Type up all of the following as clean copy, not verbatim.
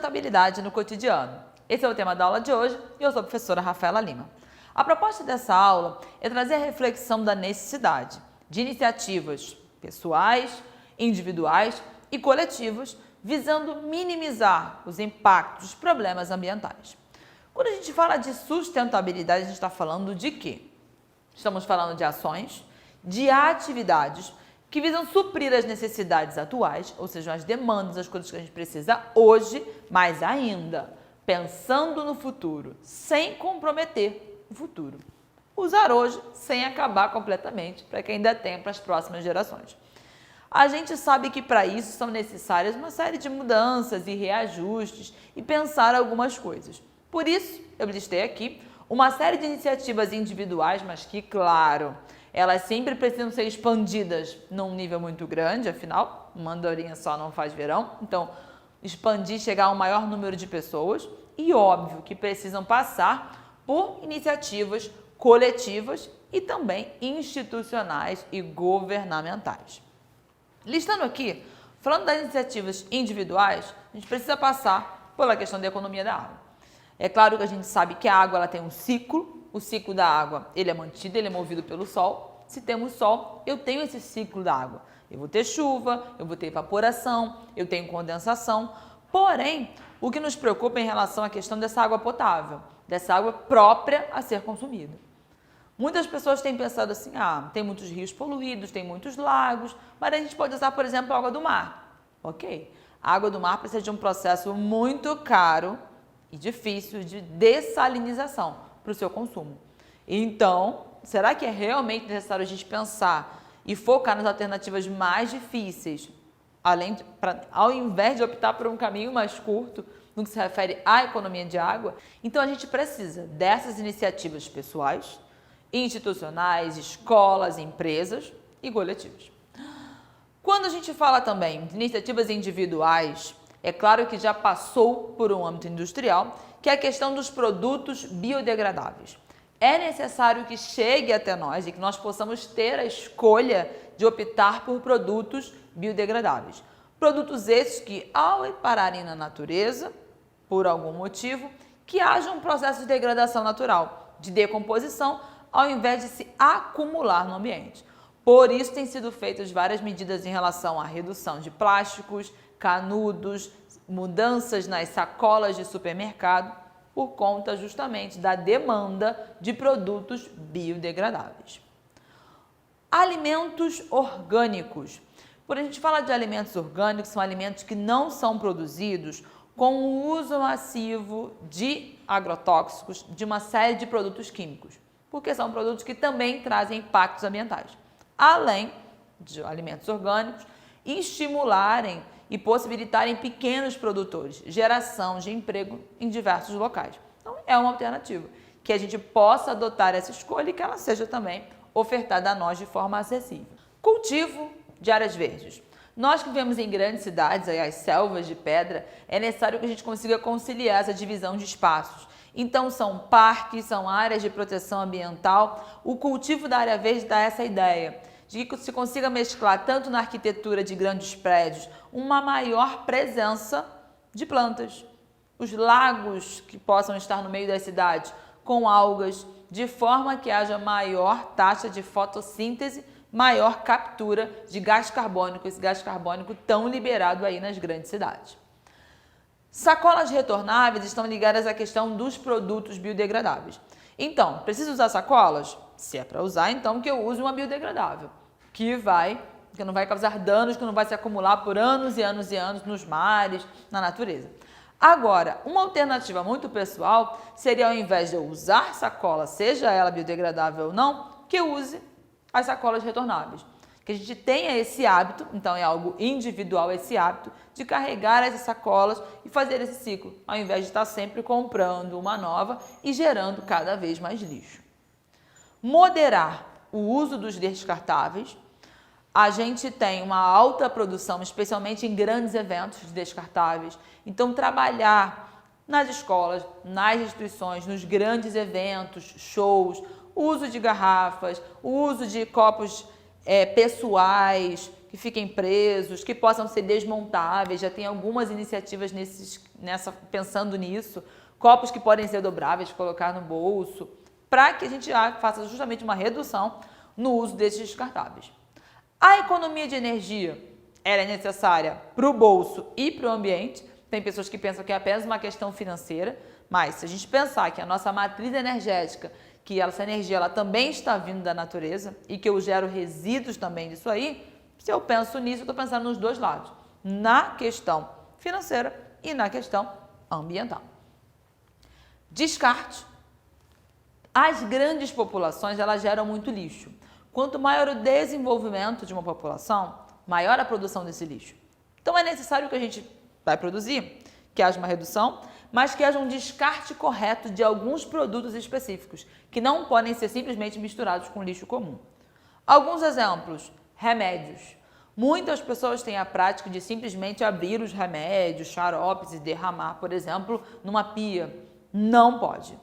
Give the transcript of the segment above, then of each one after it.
sustentabilidade no cotidiano. Esse é o tema da aula de hoje e eu sou a professora Rafaela Lima. A proposta dessa aula é trazer a reflexão da necessidade de iniciativas pessoais, individuais e coletivas, visando minimizar os impactos dos problemas ambientais. Quando a gente fala de sustentabilidade, a gente está falando de quê? Estamos falando de ações, de atividades que visam suprir as necessidades atuais, ou seja, as demandas, as coisas que a gente precisa hoje, mas ainda pensando no futuro, sem comprometer o futuro. Usar hoje sem acabar completamente, para que ainda tenha para as próximas gerações. A gente sabe que para isso são necessárias uma série de mudanças e reajustes e pensar algumas coisas. Por isso, eu listei aqui uma série de iniciativas individuais, mas que, claro, elas sempre precisam ser expandidas num nível muito grande, afinal, uma andorinha só não faz verão. Então, expandir, chegar a um maior número de pessoas e, óbvio, que precisam passar por iniciativas coletivas e também institucionais e governamentais. Listando aqui, falando das iniciativas individuais, a gente precisa passar pela questão da economia da água. É claro que a gente sabe que a água ela tem um ciclo, o ciclo da água ele é mantido, ele é movido pelo sol. Se temos sol, eu tenho esse ciclo da água. Eu vou ter chuva, eu vou ter evaporação, eu tenho condensação. Porém, o que nos preocupa em relação à questão dessa água potável, dessa água própria a ser consumida. Muitas pessoas têm pensado assim, tem muitos rios poluídos, tem muitos lagos, mas a gente pode usar, por exemplo, a água do mar. Ok, a água do mar precisa de um processo muito caro e difícil de dessalinização para o seu consumo. Então, será que é realmente necessário a gente pensar e focar nas alternativas mais difíceis, ao invés de optar por um caminho mais curto, no que se refere à economia de água? Então, a gente precisa dessas iniciativas pessoais, institucionais, escolas, empresas e coletivas. Quando a gente fala também de iniciativas individuais, é claro que já passou por um âmbito industrial, que é a questão dos produtos biodegradáveis. É necessário que chegue até nós e que nós possamos ter a escolha de optar por produtos biodegradáveis. Produtos esses que, ao pararem na natureza, por algum motivo, que haja um processo de degradação natural, de decomposição, ao invés de se acumular no ambiente. Por isso, têm sido feitas várias medidas em relação à redução de plásticos, canudos, mudanças nas sacolas de supermercado, por conta justamente da demanda de produtos biodegradáveis. Alimentos orgânicos. Quando a gente fala de alimentos orgânicos, são alimentos que não são produzidos com o uso massivo de agrotóxicos, de uma série de produtos químicos, porque são produtos que também trazem impactos ambientais. Além de alimentos orgânicos, estimularem e possibilitarem pequenos produtores, geração de emprego em diversos locais. Então, é uma alternativa, que a gente possa adotar essa escolha e que ela seja também ofertada a nós de forma acessível. Cultivo de áreas verdes. Nós que vivemos em grandes cidades, as selvas de pedra, é necessário que a gente consiga conciliar essa divisão de espaços. Então, são parques, são áreas de proteção ambiental. O cultivo da área verde dá essa ideia de que se consiga mesclar tanto na arquitetura de grandes prédios uma maior presença de plantas. Os lagos que possam estar no meio das cidades com algas, de forma que haja maior taxa de fotossíntese, maior captura de gás carbônico, esse gás carbônico tão liberado aí nas grandes cidades. Sacolas retornáveis estão ligadas à questão dos produtos biodegradáveis. Então, preciso usar sacolas? Se é para usar, então que eu use uma biodegradável, que não vai causar danos, que não vai se acumular por anos e anos e anos nos mares, na natureza. Agora, uma alternativa muito pessoal seria, ao invés de eu usar sacola, seja ela biodegradável ou não, que eu use as sacolas retornáveis. Que a gente tenha esse hábito, então é algo individual esse hábito, de carregar essas sacolas e fazer esse ciclo, ao invés de estar sempre comprando uma nova e gerando cada vez mais lixo. Moderar o uso dos descartáveis. A gente tem uma alta produção, especialmente em grandes eventos de descartáveis. Então, trabalhar nas escolas, nas instituições, nos grandes eventos, shows, o uso de garrafas, o uso de copos pessoais, que fiquem presos, que possam ser desmontáveis. Já tem algumas iniciativas pensando nisso. Copos que podem ser dobráveis, colocar no bolso, para que a gente faça justamente uma redução no uso desses descartáveis. A economia de energia, ela é necessária para o bolso e para o ambiente. Tem pessoas que pensam que é apenas uma questão financeira, mas se a gente pensar que a nossa matriz energética, que essa energia ela também está vindo da natureza e que eu gero resíduos também disso aí, se eu penso nisso, eu estou pensando nos dois lados, na questão financeira e na questão ambiental. Descarte. As grandes populações, elas geram muito lixo. Quanto maior o desenvolvimento de uma população, maior a produção desse lixo. Então é necessário que a gente vai produzir, que haja uma redução, mas que haja um descarte correto de alguns produtos específicos, que não podem ser simplesmente misturados com lixo comum. Alguns exemplos: remédios. Muitas pessoas têm a prática de simplesmente abrir os remédios, xaropes e derramar, por exemplo, numa pia. Não pode.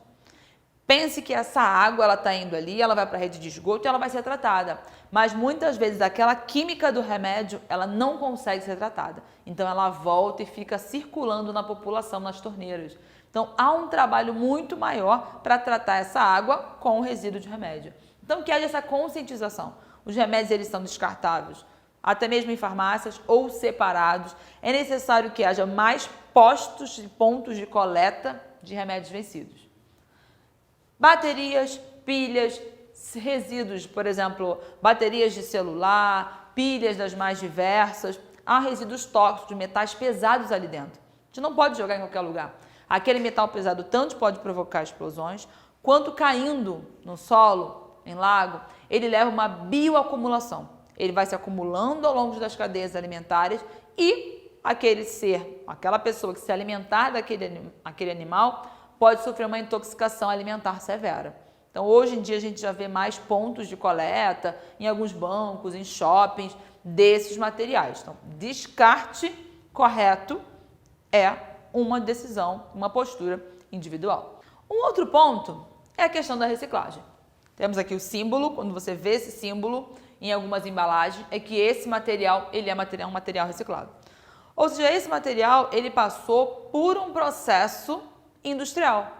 Pense que essa água ela está indo ali, ela vai para a rede de esgoto e ela vai ser tratada. Mas muitas vezes aquela química do remédio ela não consegue ser tratada. Então ela volta e fica circulando na população, nas torneiras. Então há um trabalho muito maior para tratar essa água com o resíduo de remédio. Então que haja essa conscientização. Os remédios eles são descartáveis, até mesmo em farmácias ou separados. É necessário que haja mais postos e pontos de coleta de remédios vencidos. Baterias, pilhas, resíduos, por exemplo, baterias de celular, pilhas das mais diversas. Há resíduos tóxicos de metais pesados ali dentro. A gente não pode jogar em qualquer lugar. Aquele metal pesado tanto pode provocar explosões, quanto caindo no solo, em lago, ele leva uma bioacumulação. Ele vai se acumulando ao longo das cadeias alimentares e aquele ser, aquela pessoa que se alimentar daquele animal, pode sofrer uma intoxicação alimentar severa. Então, hoje em dia, a gente já vê mais pontos de coleta em alguns bancos, em shoppings, desses materiais. Então, descarte correto é uma decisão, uma postura individual. Um outro ponto é a questão da reciclagem. Temos aqui o símbolo, quando você vê esse símbolo em algumas embalagens, é que esse material, ele é um material reciclado. Ou seja, esse material, ele passou por um processo industrial.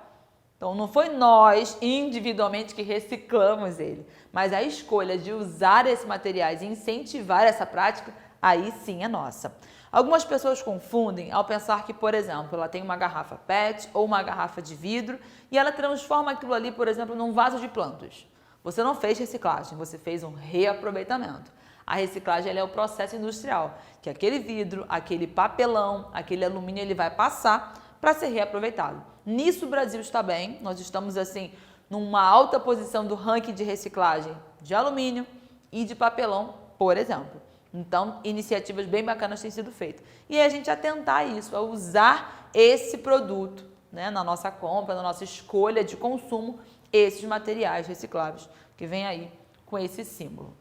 Então, não foi nós, individualmente, que reciclamos ele, mas a escolha de usar esses materiais e incentivar essa prática, aí sim é nossa. Algumas pessoas confundem ao pensar que, por exemplo, ela tem uma garrafa PET ou uma garrafa de vidro e ela transforma aquilo ali, por exemplo, num vaso de plantas. Você não fez reciclagem, você fez um reaproveitamento. A reciclagem ela é o processo industrial, que aquele vidro, aquele papelão, aquele alumínio, ele vai passar para ser reaproveitado. Nisso o Brasil está bem, nós estamos assim numa alta posição do ranking de reciclagem de alumínio e de papelão, por exemplo. Então, iniciativas bem bacanas têm sido feitas. E a gente atentar a isso, a usar esse produto, né, na nossa compra, na nossa escolha de consumo, esses materiais recicláveis que vem aí com esse símbolo.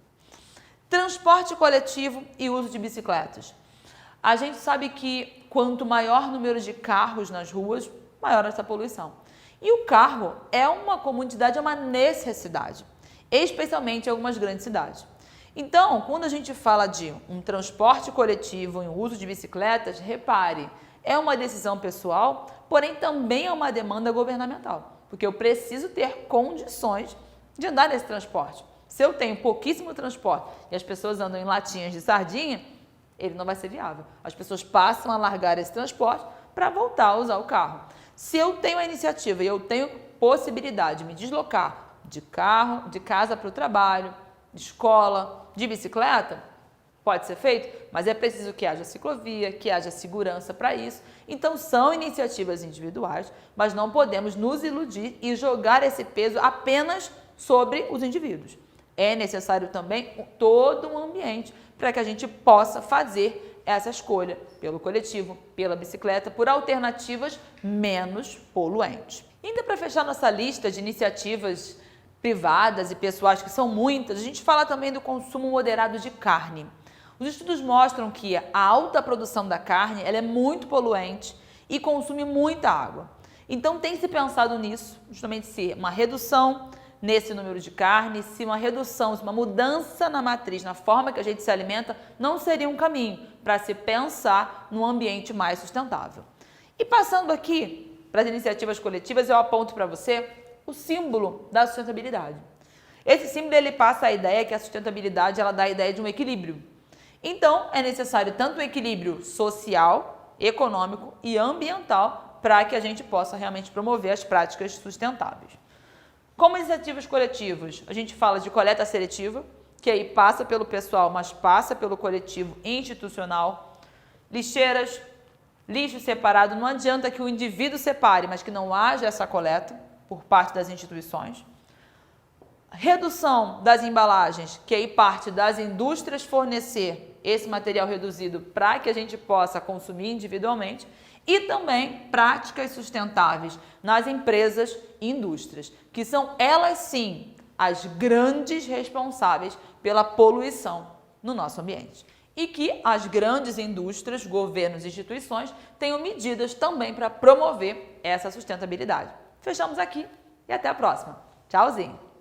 Transporte coletivo e uso de bicicletas. A gente sabe que quanto maior número de carros nas ruas, maior essa poluição. E o carro é uma comodidade, é uma necessidade, especialmente em algumas grandes cidades. Então, quando a gente fala de um transporte coletivo e um uso de bicicletas, repare, é uma decisão pessoal, porém também é uma demanda governamental, porque eu preciso ter condições de andar nesse transporte. Se eu tenho pouquíssimo transporte e as pessoas andam em latinhas de sardinha, ele não vai ser viável. As pessoas passam a largar esse transporte para voltar a usar o carro. Se eu tenho a iniciativa e eu tenho possibilidade de me deslocar de carro, de casa para o trabalho, de escola, de bicicleta, pode ser feito, mas é preciso que haja ciclovia, que haja segurança para isso. Então, são iniciativas individuais, mas não podemos nos iludir e jogar esse peso apenas sobre os indivíduos. É necessário também todo um ambiente para que a gente possa fazer essa escolha pelo coletivo, pela bicicleta, por alternativas menos poluentes. Ainda para fechar nossa lista de iniciativas privadas e pessoais, que são muitas, a gente fala também do consumo moderado de carne. Os estudos mostram que a alta produção da carne ela é muito poluente e consome muita água. Então tem se pensado nisso, justamente se uma redução nesse número de carne, se uma redução, se uma mudança na matriz, na forma que a gente se alimenta, não seria um caminho para se pensar num ambiente mais sustentável. E passando aqui para as iniciativas coletivas, eu aponto para você o símbolo da sustentabilidade. Esse símbolo ele passa a ideia que a sustentabilidade ela dá a ideia de um equilíbrio. Então, é necessário tanto um equilíbrio social, econômico e ambiental para que a gente possa realmente promover as práticas sustentáveis. Como iniciativas coletivas, a gente fala de coleta seletiva, que aí passa pelo pessoal, mas passa pelo coletivo institucional. Lixeiras, lixo separado, não adianta que o indivíduo separe, mas que não haja essa coleta por parte das instituições. Redução das embalagens, que aí parte das indústrias fornecer esse material reduzido para que a gente possa consumir individualmente. E também práticas sustentáveis nas empresas e indústrias, que são elas sim as grandes responsáveis pela poluição no nosso ambiente. E que as grandes indústrias, governos e instituições tenham medidas também para promover essa sustentabilidade. Fechamos aqui e até a próxima. Tchauzinho!